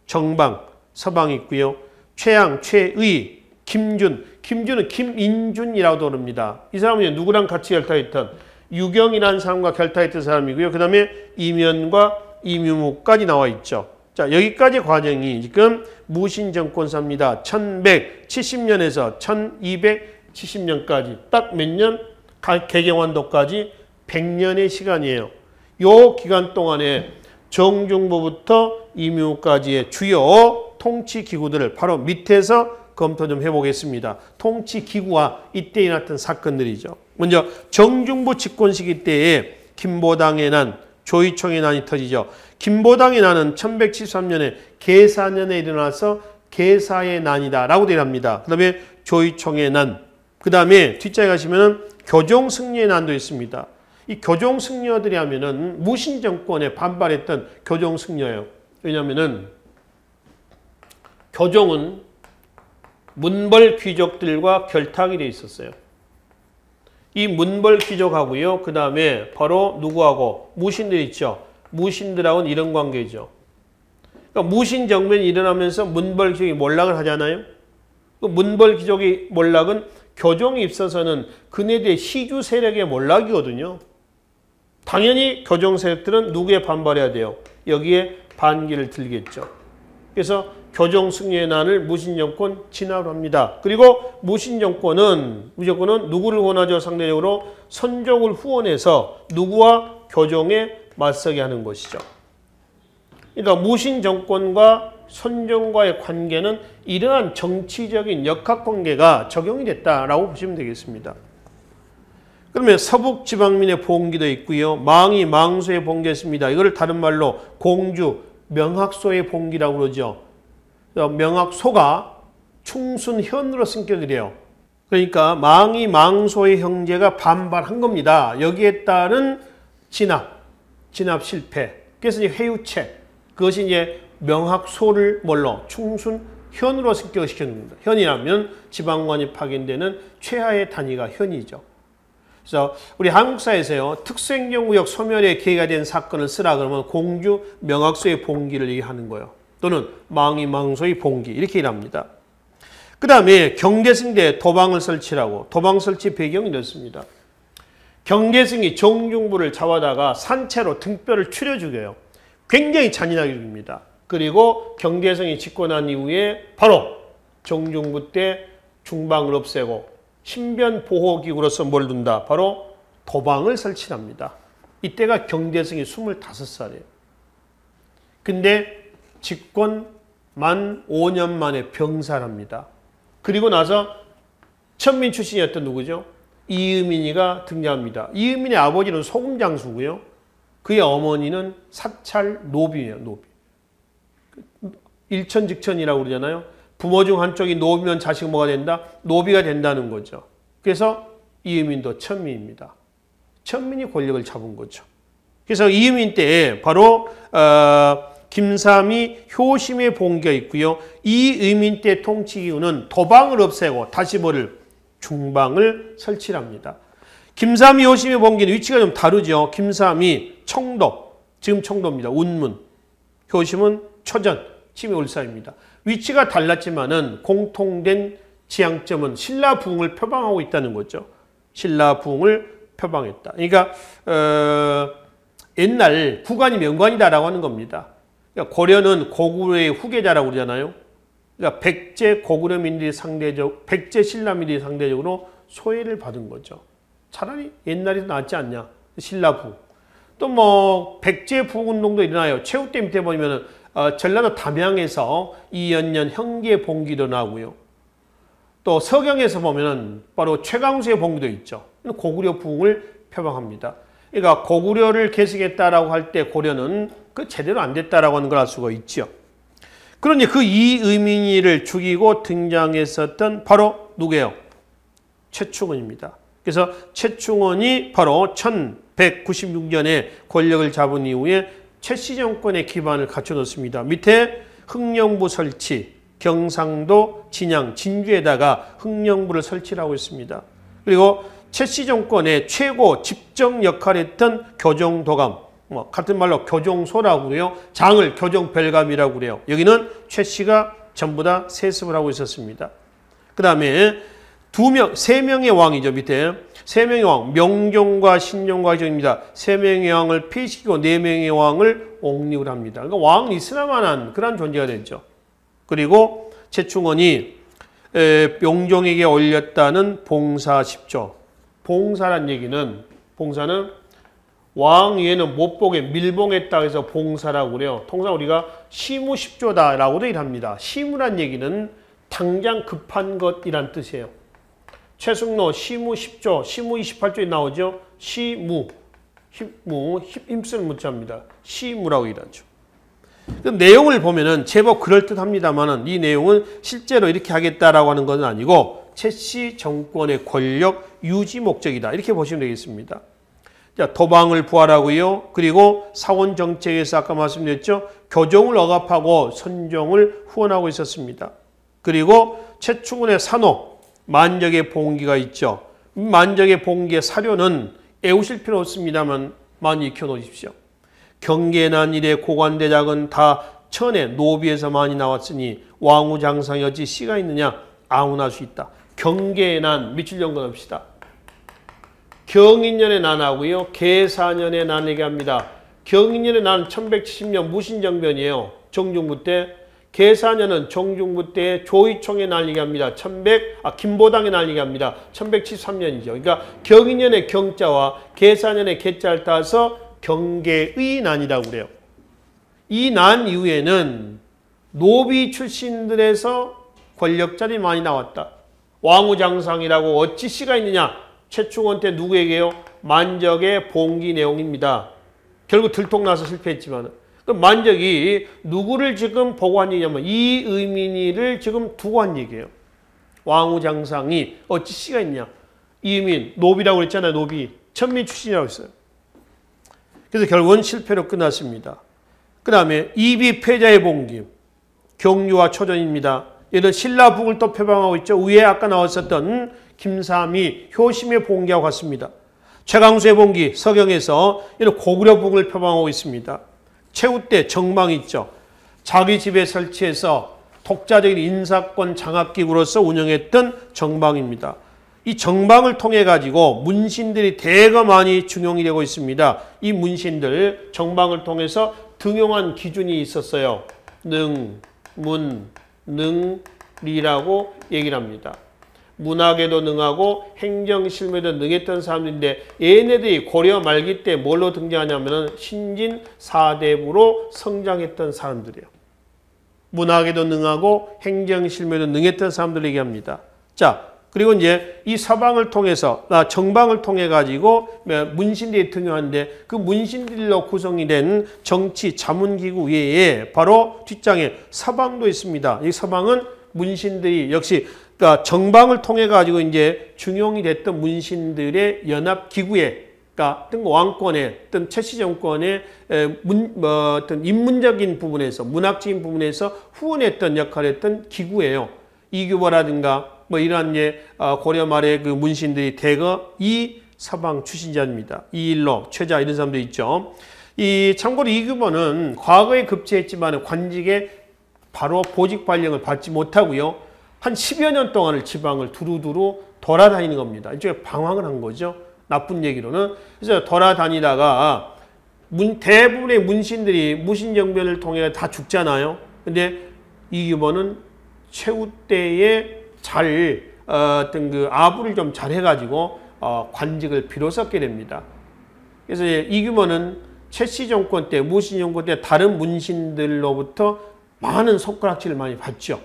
정방, 서방이 있고요. 최양, 최의, 김준. 김준은 김인준이라고도 그럽니다. 이 사람은 누구랑 같이 결탁했던 유경이라는 사람과 결탁했던 사람이고요. 그 다음에 이면과 이묘무까지 나와 있죠. 자, 여기까지 과정이 지금 무신정권사입니다. 1170년에서 1270년까지 딱 몇 년? 개경환도까지 100년의 시간이에요. 요 기간 동안에 정중부부터 이묘까지의 주요 통치기구들을 바로 밑에서 검토 좀 해보겠습니다. 통치기구와 이때 일어났던 사건들이죠. 먼저 정중부 집권 시기 때에 김보당의 난, 조이총의 난이 터지죠. 김보당의 난은 1173년에 계사년에 일어나서 계사의 난이다 라고 되어 합니다. 그 다음에 조이총의 난, 그 다음에 뒷자에 가시면 교종승려의 난도 있습니다. 이 교종승려들이 하면은 무신정권에 반발했던 교종승려예요. 왜냐하면은 교종은 문벌 귀족들과 결탁이 되어 있었어요. 이 문벌 귀족하고요. 그 다음에 바로 누구하고? 무신들 있죠. 무신들하고는 이런 관계죠. 그러니까 무신 정변이 일어나면서 문벌 귀족이 몰락을 하잖아요. 그 문벌 귀족의 몰락은 교종이 있어서는 그네들의 시주 세력의 몰락이거든요. 당연히 교종 세력들은 누구에 반발해야 돼요? 여기에 반기를 들겠죠. 그래서 교종승려의 난을 무신정권 진압을 합니다. 그리고 무신정권은 누구를 원하죠? 상대적으로 선종을 후원해서 누구와 교종에 맞서게 하는 것이죠. 그러니까 무신정권과 선종과의 관계는 이러한 정치적인 역학관계가 적용이 됐다라고 보시면 되겠습니다. 그러면 서북지방민의 봉기도 있고요. 망이 망소의 봉기였습니다. 이걸 다른 말로 공주, 명학소의 봉기라고 그러죠. 명학소가 충순현으로 승격이래요. 그러니까 망이 망소의 형제가 반발한 겁니다. 여기에 따른 진압 실패. 그래서 이제 회유체. 그것이 이제 명학소를 충순현으로 승격을 시키는 겁니다. 현이라면 지방관이 파견되는 최하의 단위가 현이죠. 그래서 우리 한국사에서요. 특수행정구역 소멸의 계기가 된 사건을 쓰라 그러면 공주 명학소의 봉기를 얘기하는 거예요. 또는 망이 망소의 봉기 이렇게 일합니다. 그 다음에 경계승대 도방을 설치라고. 도방 설치 배경이 이렇습니다. 경계승이 정중부를 잡아다가 산채로 등뼈를 추려 죽여요. 굉장히 잔인하게 죽입니다. 그리고 경계승이 집권한 이후에 바로 정중부 때 중방을 없애고 신변보호기구로서 뭘 둔다? 바로 도방을 설치합니다. 이때가 경대승이 25살이에요. 근데 집권 만 5년 만에 병살합니다. 그리고 나서 천민 출신이었던 누구죠? 이의민이가 등장합니다. 이의민의 아버지는 소금장수고요. 그의 어머니는 사찰 노비예요. 노비. 일천직천이라고 그러잖아요. 부모 중 한쪽이 노비면 자식은 뭐가 된다? 노비가 된다는 거죠. 그래서 이의민도 천민입니다. 천민이 권력을 잡은 거죠. 그래서 이의민 때에 바로 김삼이 효심의 봉기가 있고요. 이의민 때 통치기구는 도방을 없애고 다시 뭐를 중방을 설치합니다. 김삼이 효심의 봉기는 위치가 좀 다르죠. 김삼이 청도, 지금 청도입니다. 운문. 효심은 초전, 치매울사입니다. 위치가 달랐지만은 공통된 지향점은 신라부흥을 표방하고 있다는 거죠. 신라부흥을 표방했다. 그러니까 옛날 구관이 명관이다라고 하는 겁니다. 그러니까 고려는 고구려의 후계자라고 그러잖아요. 그러니까 백제 고구려민들이 백제 신라민들이 상대적으로 소외를 받은 거죠. 차라리 옛날이 더 낫지 않냐. 신라부흥. 또 뭐 백제 부흥운동도 일어나요. 최후때 밑에 보면은 전라도 담양에서 이연년 형제 봉기도 나오고요. 또 서경에서 보면은 바로 최강수의 봉기도 있죠. 고구려 부흥을 표방합니다. 그러니까 고구려를 개척했다라고 할 때 고려는 그 제대로 안 됐다라고 하는 걸 알 수가 있죠. 그러니 그 이의민이를 죽이고 등장했었던 바로 누구예요? 최충원입니다. 그래서 최충원이 바로 1196년에 권력을 잡은 이후에 최씨 정권의 기반을 갖춰놓습니다. 밑에 흥령부 설치, 경상도, 진양, 진주에다가 흥령부를 설치하고 있습니다. 그리고 최씨 정권의 최고 집정 역할을 했던 교정도감, 같은 말로 교정소라고 그래요. 장을 교정별감이라고 그래요. 여기는 최씨가 전부 다 세습을 하고 있었습니다. 그 다음에 세 명의 왕이죠. 밑에 세 명의 왕, 명종과 신종과 정입니다. 세 명의 왕을 폐시키고 네 명의 왕을 옹립을 합니다. 그러니까 왕은 있으나마난 그런 존재가 됐죠. 그리고 최충원이 명종에게 올렸다는 봉사 10조. 봉사란 얘기는, 봉사는 왕 위에는 못 보게 밀봉했다 해서 봉사라고 그래요. 통상 우리가 시무 10조다라고도 일합니다. 시무란 얘기는 당장 급한 것이란 뜻이에요. 최승로 시무 10조, 시무 28조에 나오죠. 시무, 힘쓰는 문자입니다. 시무라고 일하죠. 그 내용을 보면은 제법 그럴듯합니다만은 이 내용은 실제로 이렇게 하겠다라고 하는 것은 아니고 최씨 정권의 권력 유지 목적이다. 이렇게 보시면 되겠습니다. 자, 도방을 부활하고요. 그리고 사원 정책에서 아까 말씀드렸죠. 교종을 억압하고 선종을 후원하고 있었습니다. 그리고 최충원의 산호, 만적의 봉기가 있죠. 만적의 봉기의 사료는 애우실 필요 없습니다만 많이 익혀놓으십시오. 경계난 이래 고관대작은 다 천의 노비에서 많이 나왔으니 왕후장상이 어찌 씨가 있느냐? 아무나 할 수 있다. 경계난 며칠 연건 합시다. 경인년의 난하고요. 계사년의 난 얘기합니다. 경인년의 난 1170년 무신정변이에요. 정중부 때. 계사년은 정중부 때 조의총의 날 얘기합니다. 김보당의 날 얘기합니다. 1173년이죠. 그러니까 경인년의 경자와 계사년의 계자를 따서 경계의 난이라고 그래요. 이 난 이후에는 노비 출신들에서 권력자들이 많이 나왔다. 왕후장상이라고 어찌 씨가 있느냐? 최충원 때 누구에게요? 만적의 봉기 내용입니다. 결국 들통나서 실패했지만 만적이 누구를 지금 보고 한 얘기냐면 이의민이를 지금 두고 한 얘기예요. 왕후장상이 어찌 씨가 있냐? 이의민, 노비라고 그랬잖아요. 노비. 천민 출신이라고 했어요. 그래서 결국은 실패로 끝났습니다. 그 다음에 이비패자의 봉기, 경유와 초전입니다. 얘는 신라북을 또 표방하고 있죠. 위에 아까 나왔었던 김삼이 효심의 봉기하고 같습니다. 최강수의 봉기, 서경에서 얘는 고구려북을 표방하고 있습니다. 최후 때 정방이 있죠. 자기 집에 설치해서 독자적인 인사권 장악기구로서 운영했던 정방입니다. 이 정방을 통해 가지고 문신들이 대거 많이 중용이 되고 있습니다. 이 문신들 정방을 통해서 등용한 기준이 있었어요. 능, 문, 능, 리라고 얘기를 합니다. 문학에도 능하고 행정실무에도 능했던 사람들인데 얘네들이 고려 말기 때 뭘로 등장하냐면 신진 사대부로 성장했던 사람들이에요. 문학에도 능하고 행정실무에도 능했던 사람들 얘기합니다. 자, 그리고 이제 이 서방을 통해서, 정방을 통해 가지고 문신들이 등용하는데 그 문신들로 구성이 된 정치 자문기구 외에 바로 뒷장에 서방도 있습니다. 이 서방은 문신들이 역시 그러니까 정방을 통해 가지고 이제 중용이 됐던 문신들의 연합기구에 그러니까 어떤 왕권의 어떤 최씨 정권의 어떤 인문적인 부분에서 문학적인 부분에서 후원했던 역할을 했던 기구예요. 이규보라든가 뭐 이러한 고려 말의 그 문신들이 대거 이 서방 출신자입니다. 이일로, 최자 이런 사람도 있죠. 이 참고로 이규보는 과거에 급제했지만 관직에 바로 보직 발령을 받지 못하고요. 한 10여 년 동안을 지방을 두루두루 돌아다니는 겁니다. 일종의 방황을 한 거죠. 나쁜 얘기로는. 그래서 돌아다니다가 대부분의 문신들이 무신정변을 통해 다 죽잖아요. 근데 이규보는 최후 때에 어떤 그 아부를 좀 잘 해가지고 관직을 비로소 얻게 됩니다. 그래서 이규보는 최씨 정권 때, 무신 정권 때 다른 문신들로부터 많은 손가락질을 많이 받죠.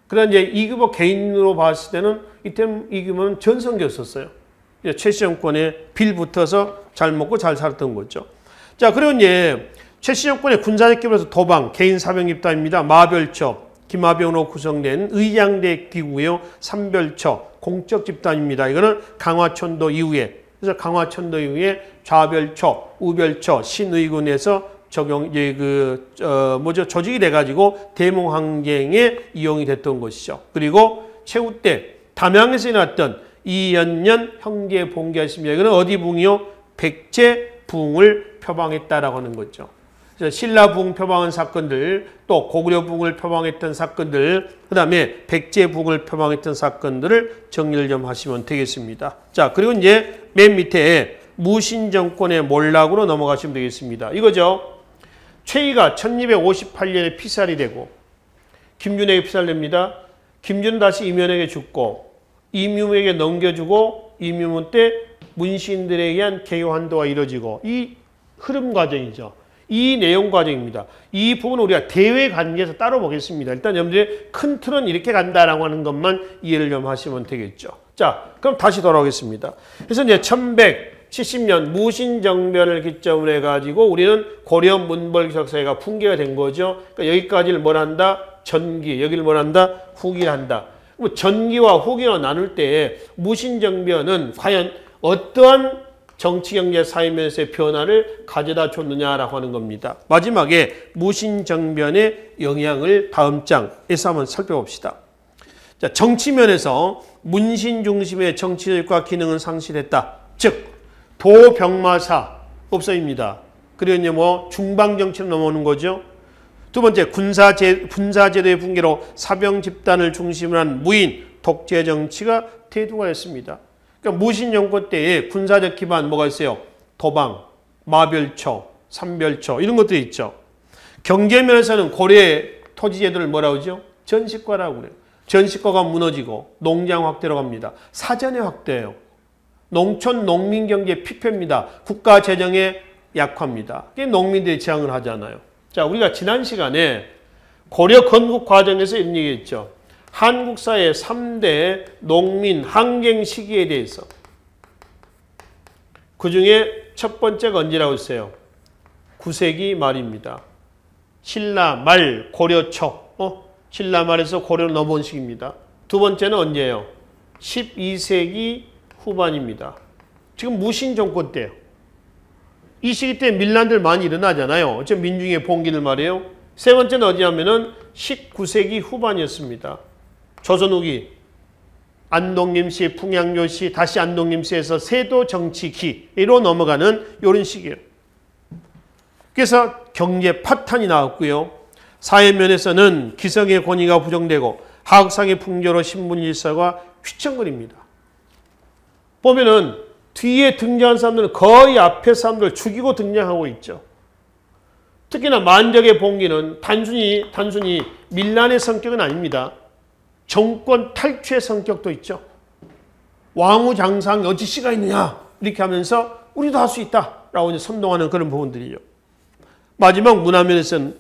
그러나 이제 이규보 개인으로 봤을 때는 이때는 이규보는 전성기였었어요. 최씨 정권에 빌 붙어서 잘 먹고 잘 살았던 거죠. 자, 그리고 이제 최씨 정권의 군사적 기반에서 도방, 개인 사병 집단입니다. 마별처, 김하병으로 구성된 의장대 기구예요. 삼별처, 공적 집단입니다. 이거는 강화천도 이후에, 그래서 강화천도 이후에 좌별처, 우별처, 신의군에서 조직이 돼가지고 대몽항쟁에 이용이 됐던 것이죠. 그리고 최후 때 담양에서 일어났던 이연년 형제 봉기였습니다. 이거는 어디 붕이요? 백제 붕을 표방했다라고 하는 거죠. 신라 붕 표방한 사건들, 또 고구려 붕을 표방했던 사건들, 그 다음에 백제 붕을 표방했던 사건들을 정리를 좀 하시면 되겠습니다. 자, 그리고 이제 맨 밑에 무신 정권의 몰락으로 넘어가시면 되겠습니다. 이거죠. 최희가 1258년에 피살이 되고 김준에게 피살됩니다. 김준은 다시 이면에게 죽고 이뮤에게 넘겨주고 이뮤 때 문신들에 의한 개요 한도가 이루어지고 이 흐름 과정이죠. 이 내용 과정입니다. 이 부분은 우리가 대외 관계에서 따로 보겠습니다. 일단 여러분들이 큰 틀은 이렇게 간다라고 하는 것만 이해를 좀 하시면 되겠죠. 자, 그럼 다시 돌아오겠습니다. 그래서 이제 1170년 무신정변을 기점으로 해가지고 우리는 고려 문벌기석사회가 붕괴가 된 거죠. 그러니까 여기까지를 뭘 한다? 전기, 여기를 뭘 한다? 후기를 한다. 전기와 후기로 나눌 때 무신정변은 과연 어떠한 정치, 경제, 사회면에서의 변화를 가져다 줬느냐라고 하는 겁니다. 마지막에 무신정변의 영향을 다음 장에서 한번 살펴봅시다. 자, 정치면에서 문신 중심의 정치력과 기능은 상실했다. 즉, 도병마사 없어집니다. 그리고 이제 중방정치로 넘어오는 거죠. 두 번째, 군사제도의 붕괴로 사병 집단을 중심으로 한 무인, 독재 정치가 태두가 됐습니다. 그러니까 무신 정권 때에 군사적 기반 뭐가 있어요? 도방, 마별처, 삼별처 이런 것들이 있죠. 경제면에서는 고려의 토지제도를 뭐라고 하죠? 전시과라고 그래요. 전시과가 무너지고 농장 확대로 갑니다. 사전의 확대예요. 농촌 농민 경제 피폐입니다. 국가 재정에 약화입니다. 그게 농민들이 저항을 하잖아요. 자, 우리가 지난 시간에 고려 건국 과정에서 이런 얘기했죠. 한국사의 3대 농민 항쟁 시기에 대해서 그 중에 첫 번째가 언제라고 했어요? 9세기 말입니다. 신라 말 고려 초 신라 말에서 고려로 넘어온 시기입니다. 두 번째는 언제예요? 12세기 후반입니다. 지금 무신 정권 때예요. 이 시기 때 밀란들 많이 일어나잖아요. 어째 민중의 봉기를 말해요. 세 번째는 어디냐면은 19세기 후반이었습니다. 조선 후기 안동김씨, 풍양요씨, 다시 안동김씨에서 세도 정치기로 넘어가는 이런 시기예요. 그래서 경제 파탄이 나왔고요. 사회면에서는 기성의 권위가 부정되고 하극상의 풍조로 신분질서가 휘청거립니다. 보면은 뒤에 등장한 사람들은 거의 앞에 사람들을 죽이고 등장하고 있죠. 특히나 만적의 봉기는 단순히 밀란의 성격은 아닙니다. 정권 탈취의 성격도 있죠. 왕후장상이 어찌 씨가 있느냐 이렇게 하면서 우리도 할 수 있다라고 선동하는 그런 부분들이죠. 마지막 문화면에서는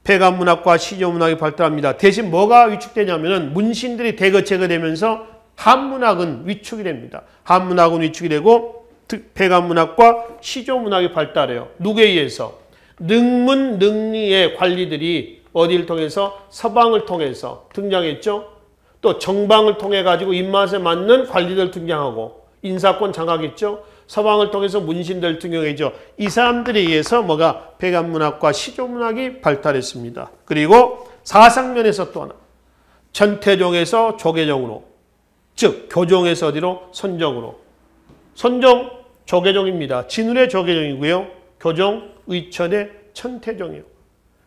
폐가문학과 시조문학이 발달합니다. 대신 뭐가 위축되냐면 문신들이 대거 제거되면서 한문학은 위축이 됩니다. 한문학은 위축이 되고 백안문학과 시조문학이 발달해요. 누구에 의해서? 능문, 능리의 관리들이 어디를 통해서? 서방을 통해서 등장했죠. 또 정방을 통해 가지고 입맛에 맞는 관리들 등장하고 인사권 장악했죠. 서방을 통해서 문신들 등장했죠. 이 사람들에 의해서 뭐가? 백안문학과 시조문학이 발달했습니다. 그리고 사상면에서 또 하나. 천태종에서 조계종으로, 즉 교종에서 어디로? 선종으로. 선종, 조계종입니다. 진울의 조계종이고요. 교종, 의천의 천태종이요.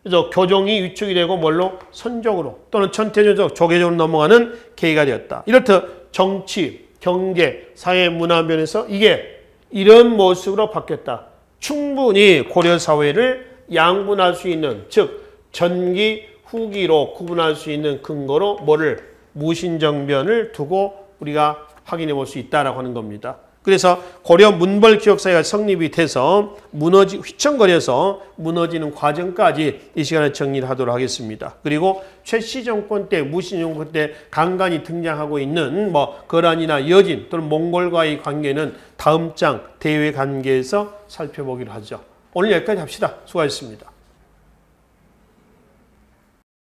그래서 교종이 위축이 되고 뭘로? 선종으로 또는 천태종에서 조계종으로 넘어가는 계기가 되었다. 이렇듯 정치, 경제, 사회, 문화 면에서 이게 이런 모습으로 바뀌었다. 충분히 고려 사회를 양분할 수 있는, 즉 전기, 후기로 구분할 수 있는 근거로 뭐를? 무신정변을 두고 우리가 확인해 볼 수 있다라고 하는 겁니다. 그래서 고려 문벌 기억사회가 성립이 돼서 휘청거려서 무너지는 과정까지 이 시간에 정리를 하도록 하겠습니다. 그리고 최씨 정권 때, 무신 정권 때 간간히 등장하고 있는 뭐 거란이나 여진 또는 몽골과의 관계는 다음 장 대외 관계에서 살펴보기로 하죠. 오늘 여기까지 합시다. 수고하셨습니다.